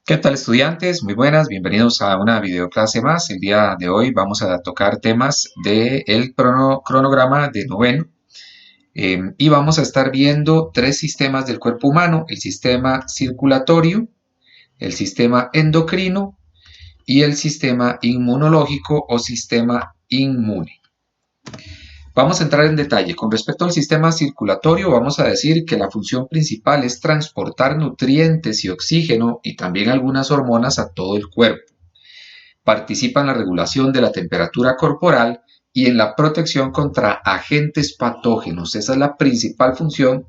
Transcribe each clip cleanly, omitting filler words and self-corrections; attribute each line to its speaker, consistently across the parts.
Speaker 1: ¿Qué tal, estudiantes? Muy buenas, bienvenidos a una videoclase más. El día de hoy vamos a tocar temas del cronograma de noveno y vamos a estar viendo tres sistemas del cuerpo humano: el sistema circulatorio, el sistema endocrino y el sistema inmunológico o sistema inmune. Vamos a entrar en detalle. Con respecto al sistema circulatorio, vamos a decir que la función principal es transportar nutrientes y oxígeno y también algunas hormonas a todo el cuerpo. Participa en la regulación de la temperatura corporal y en la protección contra agentes patógenos. Esa es la principal función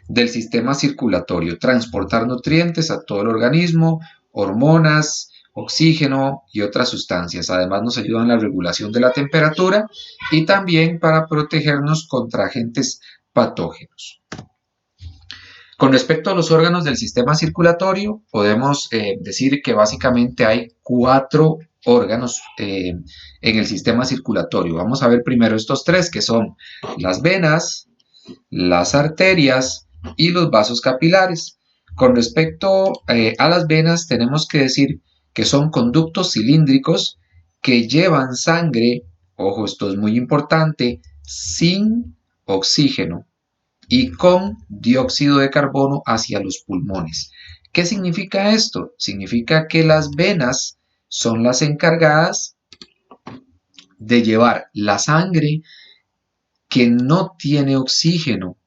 Speaker 1: del sistema circulatorio: transportar nutrientes a todo el organismo, hormonas, oxígeno y otras sustancias. Además nos ayuda en la regulación de la temperatura y también para protegernos contra agentes patógenos. Con respecto a los órganos del sistema circulatorio, podemos decir que básicamente hay cuatro órganos en el sistema circulatorio. Vamos a ver primero estos tres, que son las venas, las arterias y los vasos capilares. Con respecto a las venas, tenemos que decir que son conductos cilíndricos que llevan sangre, ojo, esto es muy importante, sin oxígeno y con dióxido de carbono hacia los pulmones. ¿Qué significa esto? Significa que las venas son las encargadas de llevar la sangre que no tiene oxígeno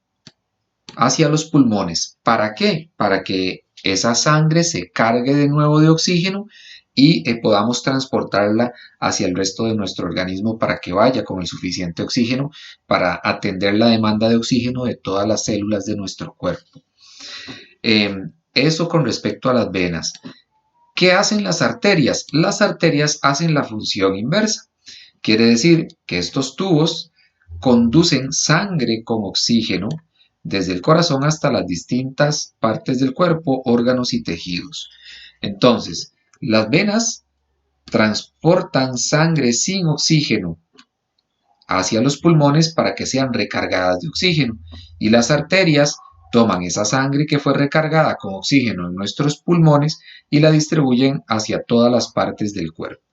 Speaker 1: hacia los pulmones. ¿Para qué? Para que esa sangre se cargue de nuevo de oxígeno y podamos transportarla hacia el resto de nuestro organismo para que vaya con el suficiente oxígeno para atender la demanda de oxígeno de todas las células de nuestro cuerpo. Eso con respecto a las venas. ¿Qué hacen las arterias? Las arterias hacen la función inversa. Quiere decir que estos tubos conducen sangre con oxígeno desde el corazón hasta las distintas partes del cuerpo, órganos y tejidos. Entonces, las venas transportan sangre sin oxígeno hacia los pulmones para que sean recargadas de oxígeno, y las arterias toman esa sangre que fue recargada con oxígeno en nuestros pulmones y la distribuyen hacia todas las partes del cuerpo.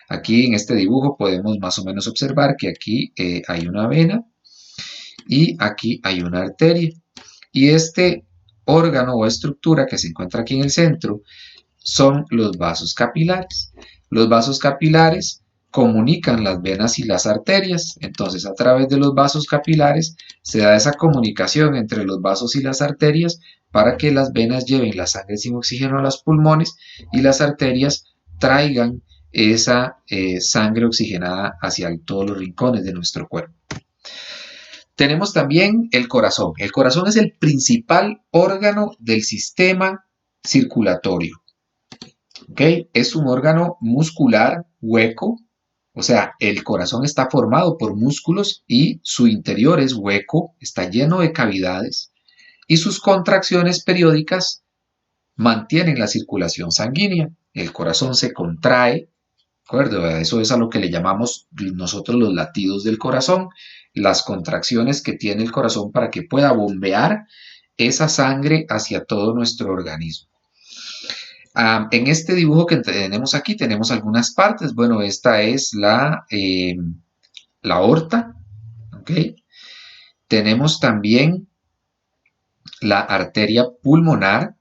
Speaker 1: Aquí en este dibujo podemos más o menos observar que aquí hay una vena y aquí hay una arteria. Y este órgano o estructura que se encuentra aquí en el centro son los vasos capilares. Los vasos capilares comunican las venas y las arterias. Entonces, a través de los vasos capilares se da esa comunicación entre los vasos y las arterias para que las venas lleven la sangre sin oxígeno a los pulmones y las arterias traigan esa sangre oxigenada hacia todos los rincones de nuestro cuerpo. Tenemos también el corazón. El corazón es el principal órgano del sistema circulatorio. ¿Okay? Es un órgano muscular hueco, o sea, el corazón está formado por músculos y su interior es hueco, está lleno de cavidades y sus contracciones periódicas mantienen la circulación sanguínea. El corazón se contrae, ¿de acuerdo? Eso es a lo que le llamamos nosotros los latidos del corazón, las contracciones que tiene el corazón para que pueda bombear esa sangre hacia todo nuestro organismo. En este dibujo que tenemos aquí tenemos algunas partes. Bueno, esta es la aorta, ¿ok? Tenemos también la arteria pulmonar.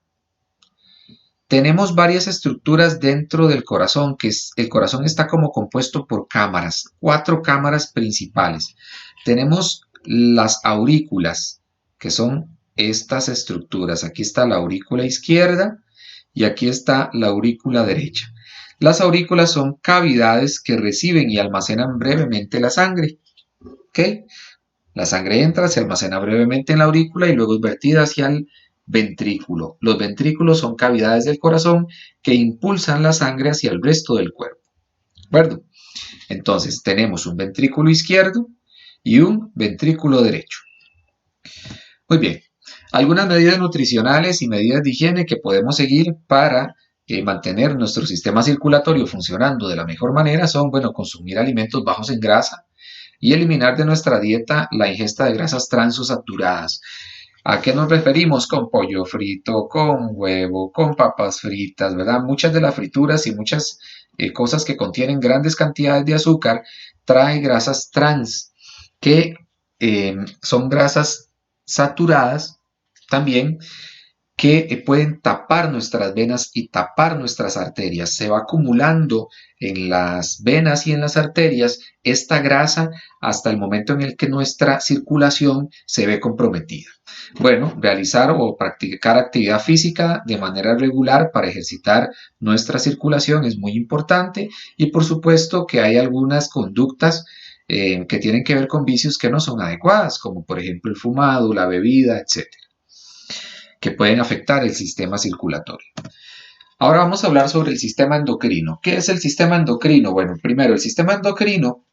Speaker 1: Tenemos varias estructuras dentro del corazón, el corazón está como compuesto por cámaras, 4 cámaras principales. Tenemos las aurículas, que son estas estructuras. Aquí está la aurícula izquierda y aquí está la aurícula derecha. Las aurículas son cavidades que reciben y almacenan brevemente la sangre. ¿Ok? La sangre entra, se almacena brevemente en la aurícula y luego es vertida hacia el ventrículo. Los ventrículos son cavidades del corazón que impulsan la sangre hacia el resto del cuerpo. ¿De acuerdo? Entonces tenemos un ventrículo izquierdo y un ventrículo derecho. Muy bien. Algunas medidas nutricionales y medidas de higiene que podemos seguir para mantener nuestro sistema circulatorio funcionando de la mejor manera son, bueno, consumir alimentos bajos en grasa y eliminar de nuestra dieta la ingesta de grasas transaturadas. ¿A qué nos referimos? Con pollo frito, con huevo, con papas fritas, ¿verdad? Muchas de las frituras y muchas cosas que contienen grandes cantidades de azúcar trae grasas trans, que son grasas saturadas también, que pueden tapar nuestras venas y tapar nuestras arterias. Se va acumulando en las venas y en las arterias esta grasa hasta el momento en el que nuestra circulación se ve comprometida. Bueno, realizar o practicar actividad física de manera regular para ejercitar nuestra circulación es muy importante, y por supuesto que hay algunas conductas que tienen que ver con vicios que no son adecuadas, como por ejemplo el fumado, la bebida, etcétera, que pueden afectar el sistema circulatorio. Ahora vamos a hablar sobre el sistema endocrino. ¿Qué es el sistema endocrino? Bueno, primero, el sistema endocrino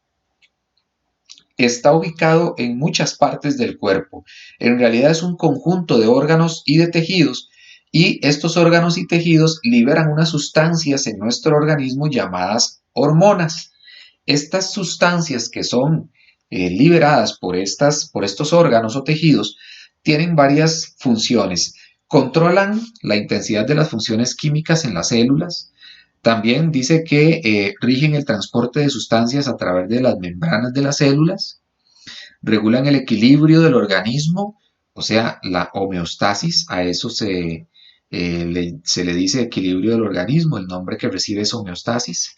Speaker 1: está ubicado en muchas partes del cuerpo. En realidad es un conjunto de órganos y de tejidos, y estos órganos y tejidos liberan unas sustancias en nuestro organismo llamadas hormonas. Estas sustancias que son liberadas por estos órganos o tejidos tienen varias funciones. Controlan la intensidad de las funciones químicas en las células. También dice que rigen el transporte de sustancias a través de las membranas de las células. Regulan el equilibrio del organismo, o sea, la homeostasis. A eso se le dice equilibrio del organismo. El nombre que recibe es homeostasis.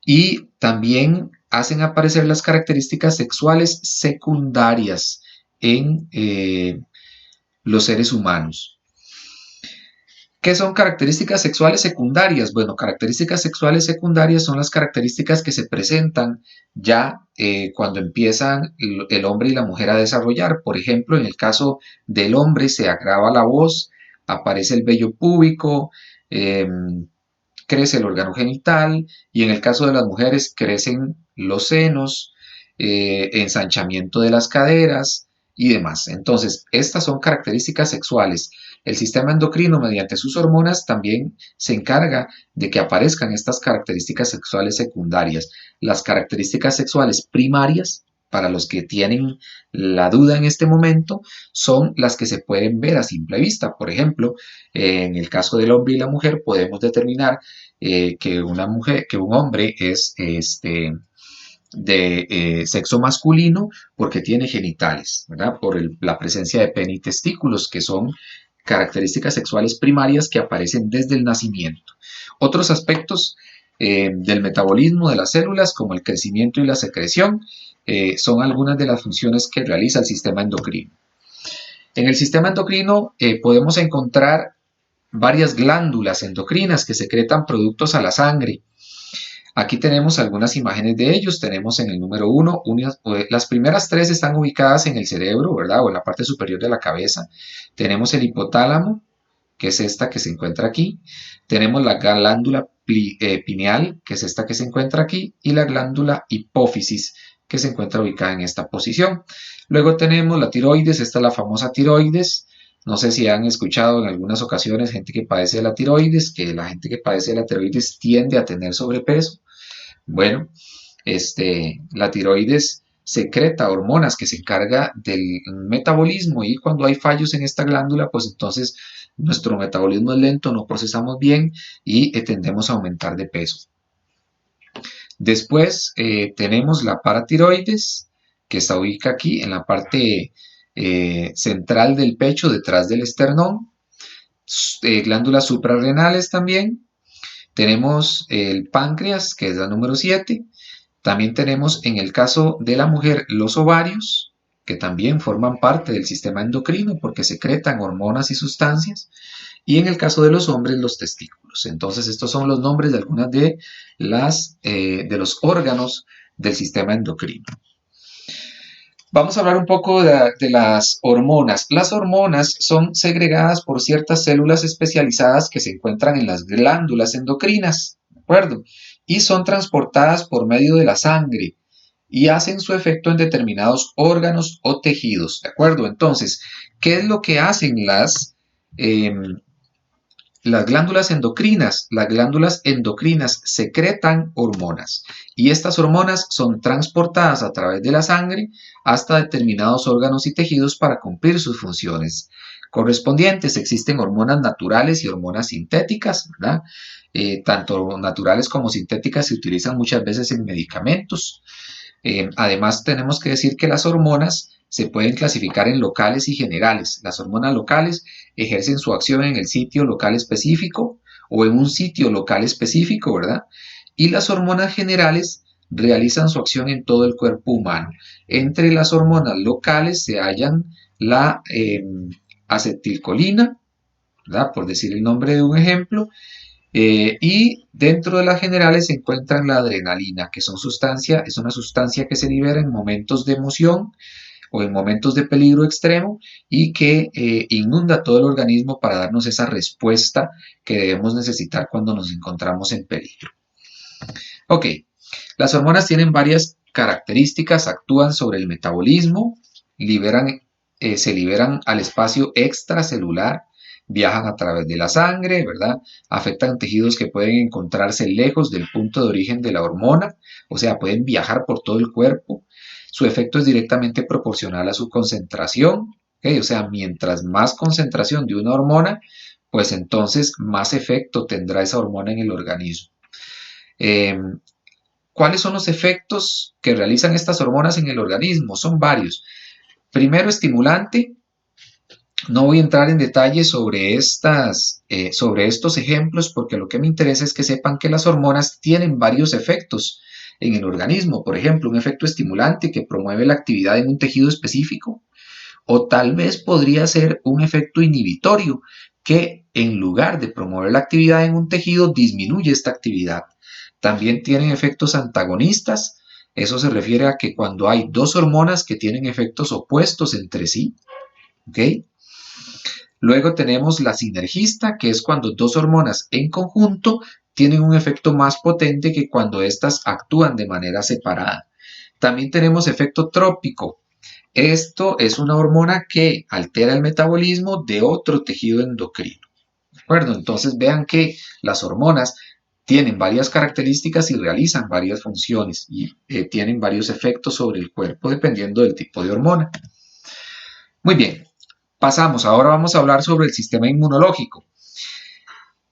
Speaker 1: Y también hacen aparecer las características sexuales secundarias en los seres humanos. ¿Qué son características sexuales secundarias? Bueno, características sexuales secundarias son las características que se presentan ya cuando empiezan el hombre y la mujer a desarrollar. Por ejemplo, en el caso del hombre se agrava la voz, aparece el vello púbico, crece el órgano genital, y en el caso de las mujeres crecen los senos, ensanchamiento de las caderas y demás. Entonces, estas son características sexuales. El sistema endocrino, mediante sus hormonas, también se encarga de que aparezcan estas características sexuales secundarias. Las características sexuales primarias, para los que tienen la duda en este momento, son las que se pueden ver a simple vista. Por ejemplo, en el caso del hombre y la mujer podemos determinar que un hombre es de sexo masculino porque tiene genitales, ¿verdad? Por la presencia de pene y testículos, que son características sexuales primarias que aparecen desde el nacimiento. Otros aspectos del metabolismo de las células, como el crecimiento y la secreción, son algunas de las funciones que realiza el sistema endocrino. En el sistema endocrino podemos encontrar varias glándulas endocrinas que secretan productos a la sangre. Aquí tenemos algunas imágenes de ellos. Tenemos en el número 1, las primeras 3 están ubicadas en el cerebro, ¿verdad? O en la parte superior de la cabeza. Tenemos el hipotálamo, que es esta que se encuentra aquí. Tenemos la glándula pineal, que es esta que se encuentra aquí, y la glándula hipófisis, que se encuentra ubicada en esta posición. Luego tenemos la tiroides, esta es la famosa tiroides. No sé si han escuchado en algunas ocasiones gente que padece de la tiroides, que la gente que padece de la tiroides tiende a tener sobrepeso. Bueno, la tiroides secreta hormonas que se encarga del metabolismo, y cuando hay fallos en esta glándula, pues entonces nuestro metabolismo es lento, no procesamos bien y tendemos a aumentar de peso. Después tenemos la paratiroides, que está ubicada aquí en la parte central del pecho, detrás del esternón. Glándulas suprarrenales también. Tenemos el páncreas, que es la número 7. También tenemos, en el caso de la mujer, los ovarios, que también forman parte del sistema endocrino porque secretan hormonas y sustancias. Y en el caso de los hombres, los testículos. Entonces, estos son los nombres de algunas de los órganos del sistema endocrino. Vamos a hablar un poco de las hormonas. Las hormonas son segregadas por ciertas células especializadas que se encuentran en las glándulas endocrinas, ¿de acuerdo? Y son transportadas por medio de la sangre y hacen su efecto en determinados órganos o tejidos, ¿de acuerdo? Entonces, ¿qué es lo que hacen las glándulas endocrinas secretan hormonas y estas hormonas son transportadas a través de la sangre hasta determinados órganos y tejidos para cumplir sus funciones correspondientes. Existen hormonas naturales y hormonas sintéticas, ¿verdad? Tanto naturales como sintéticas se utilizan muchas veces en medicamentos. Además, tenemos que decir que las hormonas se pueden clasificar en locales y generales. Las hormonas locales ejercen su acción en el sitio local específico o en un sitio local específico, ¿verdad? Y las hormonas generales realizan su acción en todo el cuerpo humano. Entre las hormonas locales se hallan la acetilcolina, ¿verdad? Por decir el nombre de un ejemplo, y dentro de las generales se encuentran la adrenalina, que es una sustancia que se libera en momentos de emoción o en momentos de peligro extremo y que inunda todo el organismo para darnos esa respuesta que debemos necesitar cuando nos encontramos en peligro. Ok, las hormonas tienen varias características, actúan sobre el metabolismo, se liberan al espacio extracelular, viajan a través de la sangre, ¿verdad? Afectan tejidos que pueden encontrarse lejos del punto de origen de la hormona, o sea, pueden viajar por todo el cuerpo. Su efecto es directamente proporcional a su concentración, ¿okay? O sea, mientras más concentración de una hormona, pues entonces más efecto tendrá esa hormona en el organismo. ¿Cuáles son los efectos que realizan estas hormonas en el organismo? Son varios. Primero, estimulante. No voy a entrar en detalle sobre estos ejemplos porque lo que me interesa es que sepan que las hormonas tienen varios efectos en el organismo. Por ejemplo, un efecto estimulante que promueve la actividad en un tejido específico, o tal vez podría ser un efecto inhibitorio que en lugar de promover la actividad en un tejido disminuye esta actividad. También tienen efectos antagonistas. Eso se refiere a que cuando hay dos hormonas que tienen efectos opuestos entre sí, ¿ok? Luego tenemos la sinergista, que es cuando dos hormonas en conjunto tienen un efecto más potente que cuando éstas actúan de manera separada. También tenemos efecto trópico. Esto es una hormona que altera el metabolismo de otro tejido endocrino. ¿De acuerdo? Entonces vean que las hormonas tienen varias características y realizan varias funciones y tienen varios efectos sobre el cuerpo dependiendo del tipo de hormona. Muy bien, pasamos. Ahora vamos a hablar sobre el sistema inmunológico.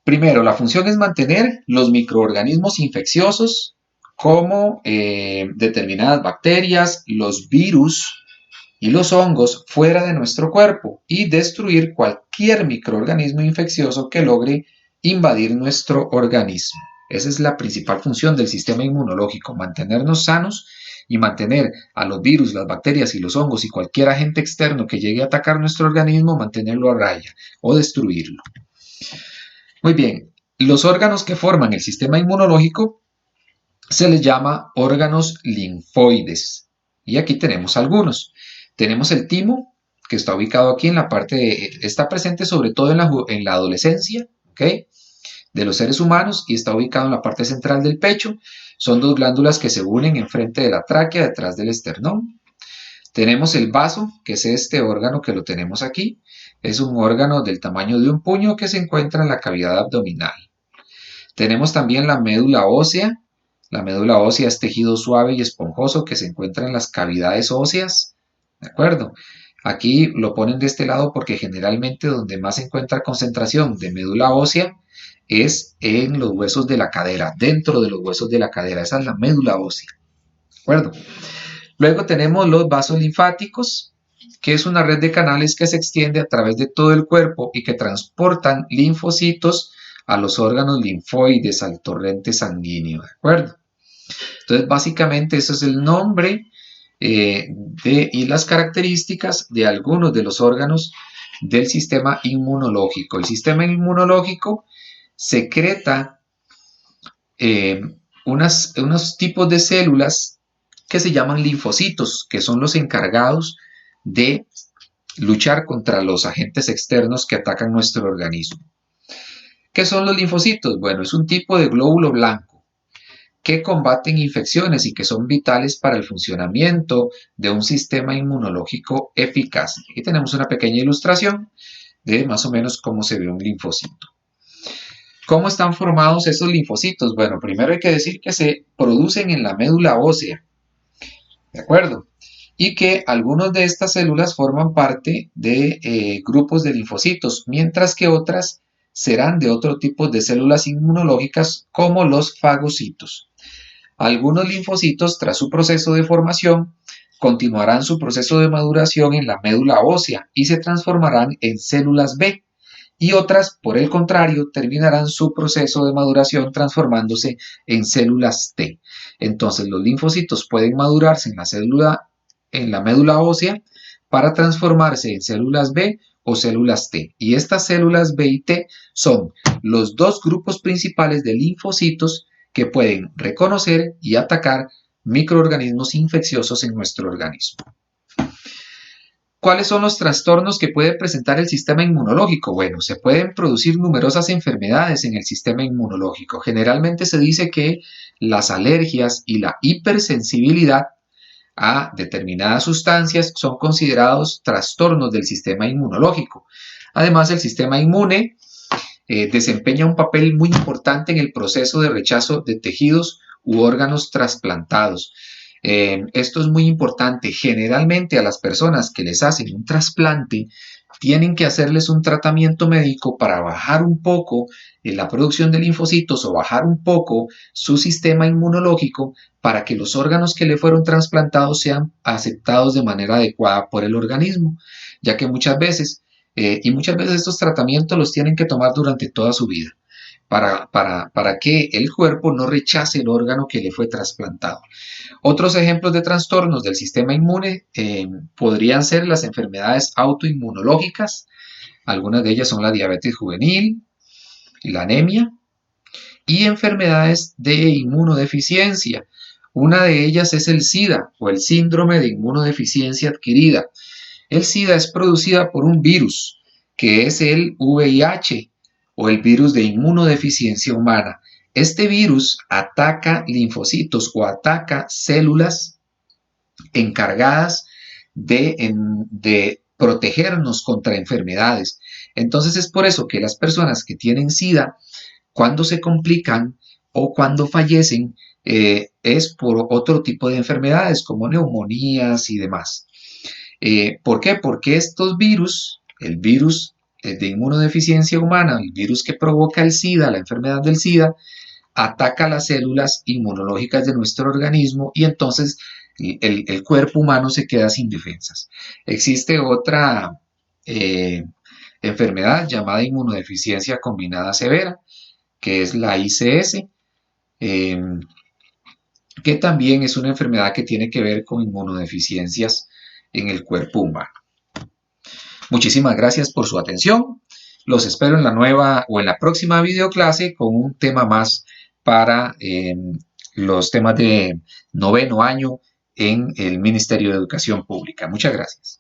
Speaker 1: Primero, la función es mantener los microorganismos infecciosos como determinadas bacterias, los virus y los hongos fuera de nuestro cuerpo y destruir cualquier microorganismo infeccioso que logre invadir nuestro organismo. Esa es la principal función del sistema inmunológico, mantenernos sanos y mantener a los virus, las bacterias y los hongos y cualquier agente externo que llegue a atacar nuestro organismo, mantenerlo a raya o destruirlo. Muy bien, los órganos que forman el sistema inmunológico se les llama órganos linfoides. Y aquí tenemos algunos. Tenemos el timo, que está ubicado aquí en la parte, está presente sobre todo en la adolescencia, ¿ok? De los seres humanos y está ubicado en la parte central del pecho. Son dos glándulas que se unen enfrente de la tráquea, detrás del esternón. Tenemos el vaso, que es este órgano que lo tenemos aquí. Es un órgano del tamaño de un puño que se encuentra en la cavidad abdominal. Tenemos también la médula ósea. La médula ósea es tejido suave y esponjoso que se encuentra en las cavidades óseas. ¿De acuerdo? Aquí lo ponen de este lado porque generalmente donde más se encuentra concentración de médula ósea es en los huesos de la cadera, dentro de los huesos de la cadera. Esa es la médula ósea. ¿De acuerdo? Luego tenemos los vasos linfáticos, que es una red de canales que se extiende a través de todo el cuerpo y que transportan linfocitos a los órganos linfoides, al torrente sanguíneo. ¿De acuerdo? Entonces, básicamente, ese es el nombre y las características de algunos de los órganos del sistema inmunológico. El sistema inmunológico secreta unos tipos de células que se llaman linfocitos, que son los encargados de luchar contra los agentes externos que atacan nuestro organismo. ¿Qué son los linfocitos? Bueno, es un tipo de glóbulo blanco que combaten infecciones y que son vitales para el funcionamiento de un sistema inmunológico eficaz. Aquí tenemos una pequeña ilustración de más o menos cómo se ve un linfocito. ¿Cómo están formados esos linfocitos? Bueno, primero hay que decir que se producen en la médula ósea, ¿de acuerdo? Y que algunas de estas células forman parte de grupos de linfocitos, mientras que otras serán de otro tipo de células inmunológicas como los fagocitos. Algunos linfocitos, tras su proceso de formación, continuarán su proceso de maduración en la médula ósea y se transformarán en células B, y otras, por el contrario, terminarán su proceso de maduración transformándose en células T. Entonces, los linfocitos pueden madurarse en la médula ósea para transformarse en células B o células T. Y estas células B y T son los dos grupos principales de linfocitos que pueden reconocer y atacar microorganismos infecciosos en nuestro organismo. ¿Cuáles son los trastornos que puede presentar el sistema inmunológico? Bueno, se pueden producir numerosas enfermedades en el sistema inmunológico. Generalmente se dice que las alergias y la hipersensibilidad a determinadas sustancias son considerados trastornos del sistema inmunológico. Además, el sistema inmune desempeña un papel muy importante en el proceso de rechazo de tejidos u órganos trasplantados. Esto es muy importante. Generalmente a las personas que les hacen un trasplante tienen que hacerles un tratamiento médico para bajar un poco la producción de linfocitos o bajar un poco su sistema inmunológico para que los órganos que le fueron trasplantados sean aceptados de manera adecuada por el organismo, ya que muchas veces estos tratamientos los tienen que tomar durante toda su vida para que el cuerpo no rechace el órgano que le fue trasplantado. Otros ejemplos de trastornos del sistema inmune podrían ser las enfermedades autoinmunológicas. Algunas de ellas son la diabetes juvenil y la anemia, y enfermedades de inmunodeficiencia. Una de ellas es el SIDA o el síndrome de inmunodeficiencia adquirida. El SIDA es producida por un virus que es el VIH o el virus de inmunodeficiencia humana. Este virus ataca linfocitos o ataca células encargadas de protegernos contra enfermedades. Entonces es por eso que las personas que tienen SIDA, cuando se complican o cuando fallecen, es por otro tipo de enfermedades como neumonías y demás. ¿Por qué? Porque estos virus, el virus de inmunodeficiencia humana, el virus que provoca el SIDA, la enfermedad del SIDA, ataca las células inmunológicas de nuestro organismo y entonces el cuerpo humano se queda sin defensas. Existe otra enfermedad llamada inmunodeficiencia combinada severa, que es la ICS, que también es una enfermedad que tiene que ver con inmunodeficiencias en el cuerpo humano. Muchísimas gracias por su atención. Los espero en la nueva o en la próxima videoclase con un tema más para los temas de noveno año en el Ministerio de Educación Pública. Muchas gracias.